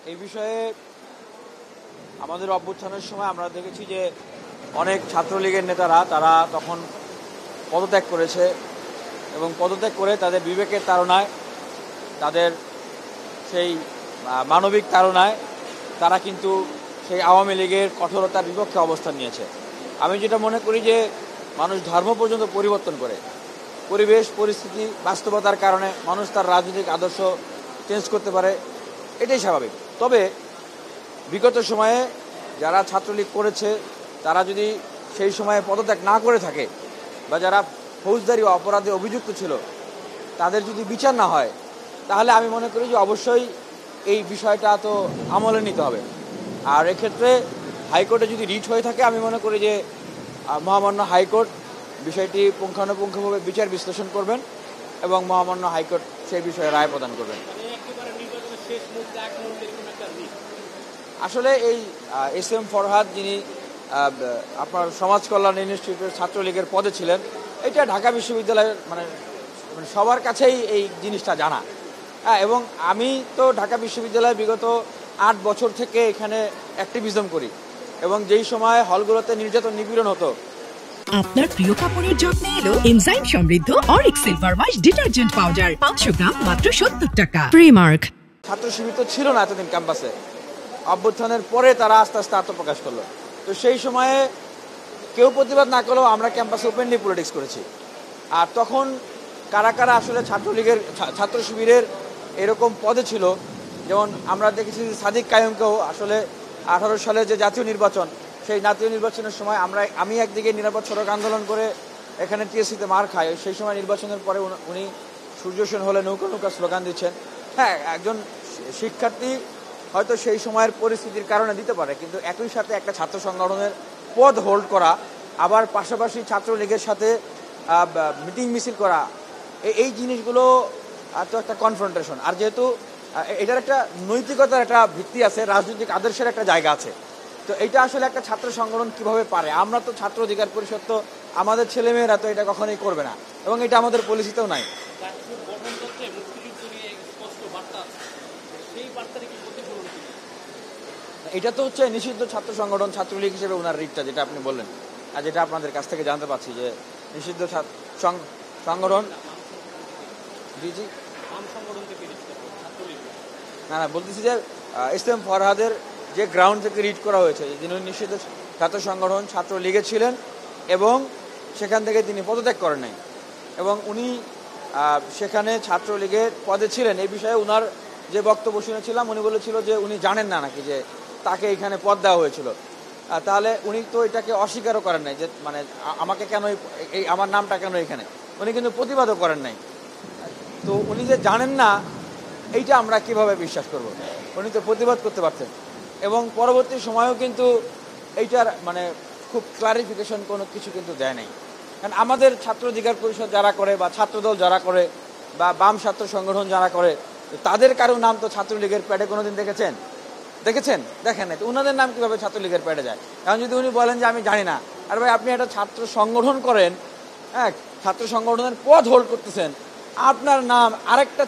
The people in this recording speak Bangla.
এই বিষয়ে আমাদের অভ্যুত্থানের সময় আমরা দেখেছি যে অনেক ছাত্রলীগের নেতারা তারা তখন পদত্যাগ করেছে এবং পদত্যাগ করে তাদের বিবেকের তাড়নায়, তাদের সেই মানবিক তাড়নায় তারা কিন্তু সেই আওয়ামী লীগের কঠোরতার বিপক্ষে অবস্থান নিয়েছে। আমি যেটা মনে করি যে মানুষ ধর্ম পর্যন্ত পরিবর্তন করে, পরিবেশ পরিস্থিতি বাস্তবতার কারণে মানুষ তার রাজনৈতিক আদর্শ চেঞ্জ করতে পারে, এটাই স্বাভাবিক। তবে বিগত সময়ে যারা ছাত্রলীগ করেছে তারা যদি সেই সময়ে পদত্যাগ না করে থাকে বা যারা ফৌজদারি অপরাধে অভিযুক্ত ছিল তাদের যদি বিচার না হয়, তাহলে আমি মনে করি যে অবশ্যই এই বিষয়টা তো আমলে নিতে হবে। আর এক্ষেত্রে হাইকোর্টে যদি রিট হয়ে থাকে, আমি মনে করি যে মহামান্য হাইকোর্ট বিষয়টি পুঙ্খানুপুঙ্খভাবে বিচার বিশ্লেষণ করবেন এবং মহামান্য হাইকোর্ট সেই বিষয়ে রায় প্রদান করবেন। আসলে এই এস.এম. ফরহাদ, যিনি আপনার সমাজ কল্যাণ ইনস্টিটিউটের ছাত্রলীগের পদে ছিলেন, এটা ঢাকা বিশ্ববিদ্যালয়ের মানে সবার কাছেই এই জিনিসটা জানা। এবং আমি তো ঢাকা বিশ্ববিদ্যালয়ে বিগত 8 বছর থেকে এখানে অ্যাক্টিভিজম করি এবং যেই সময় হলগুলোতে নির্যাতন নিপীড়ন হতো। আপনার প্রিয় কাপড়ের যত্নে এলো এনজাইম সমৃদ্ধ Arik silver wash detergent powder 500 গ্রাম মাত্র 70 টাকা। প্রিমার্ক। ছাত্র শিবির তো ছিল না এতদিন ক্যাম্পাসে, অভ্যুত্থানের পরে তারা আস্তে আস্তে আত্মপ্রকাশ করলো। তো সেই সময়ে কেউ প্রতিবাদ না করলেও আমরা ক্যাম্পাসে ওপেনলি পলিটিক্স করেছি। আর তখন কারা কারা আসলে ছাত্রলীগের ছাত্র শিবিরের এরকম পদে ছিল, যেমন আমরা দেখেছি সাদিক কায়েমকেও আসলে 18 সালে যে জাতীয় নির্বাচন, সেই জাতীয় নির্বাচনের সময় আমি একদিকে নিরাপদ সড়ক আন্দোলন করে এখানে টিএসসিতে মার খাই। সেই সময় নির্বাচনের পরে উনি সূর্য সেন হলে নৌকা নৌকা স্লোগান দিচ্ছেন। হ্যাঁ, একজন শিক্ষার্থী হয়তো সেই সময়ের পরিস্থিতির কারণে দিতে পারে, কিন্তু একই সাথে একটা ছাত্র সংগঠনের পদ হোল্ড করা, আবার পাশাপাশি ছাত্রলীগের সাথে মিটিং মিছিল করা, এই জিনিসগুলো তো একটা কনফ্রন্টেশন। আর যেহেতু এটার একটা নৈতিকতার একটা ভিত্তি আছে, রাজনৈতিক আদর্শের একটা জায়গা আছে, তো এটা আসলে একটা ছাত্র সংগঠন কিভাবে পারে। আমরা তো ছাত্র অধিকার পরিষদ, তো আমাদের ছেলেমেয়েরা তো এটা কখনোই করবে না এবং এটা আমাদের পলিসিতেও নাই। এটা তো হচ্ছে নিষিদ্ধ ছাত্র সংগঠন ছাত্রলীগ হিসেবে ওনার রিটটা, যেটা আপনি বললেন আর যেটা আপনাদের কাছ থেকে জানতে পারছি যে নিষিদ্ধ সংগঠন। না না, বলতেছি যে এস.এম. ফরহাদের যে গ্রাউন্ড থেকে রিট করা হয়েছে, যিনি নিষিদ্ধ ছাত্র সংগঠন ছাত্রলীগে ছিলেন এবং সেখান থেকে তিনি পদত্যাগ করেন নাই এবং উনি সেখানে ছাত্রলীগের পদে ছিলেন, এই বিষয়ে উনার যে বক্তব্য শুনেছিলাম, উনি বলেছিল যে উনি জানেন না নাকি যে তাকে এখানে পদ দেওয়া হয়েছিল। তাহলে উনি তো এটাকে অস্বীকারও করেন নাই যে মানে আমাকে কেন এই আমার নামটা কেন এখানে, উনি কিন্তু প্রতিবাদও করেন নাই। তো উনি যে জানেন না, এইটা আমরা কিভাবে বিশ্বাস করব? উনি তো প্রতিবাদ করতে পারতেন এবং পরবর্তী সময়েও কিন্তু এইটার মানে খুব ক্লারিফিকেশন কোনো কিছু কিন্তু দেয় নাই। কারণ আমাদের ছাত্র অধিকার পরিষদ যারা করে বা ছাত্রদল যারা করে বা বাম ছাত্র সংগঠন যারা করে, তাদের কারো নাম তো ছাত্রলীগের প্যাডে কোনোদিন দেখেছেন? দেখেন নাই। তো ওনাদের নাম কিভাবে ছাত্রলীগের প্যাডে যায়? কারণ যদি উনি বলেন যে আমি জানি না, আর ভাই আপনি একটা ছাত্র সংগঠন করেন, হ্যাঁ, ছাত্র সংগঠনের পদ হোল্ড করতেছেন, আপনার নাম আরেকটা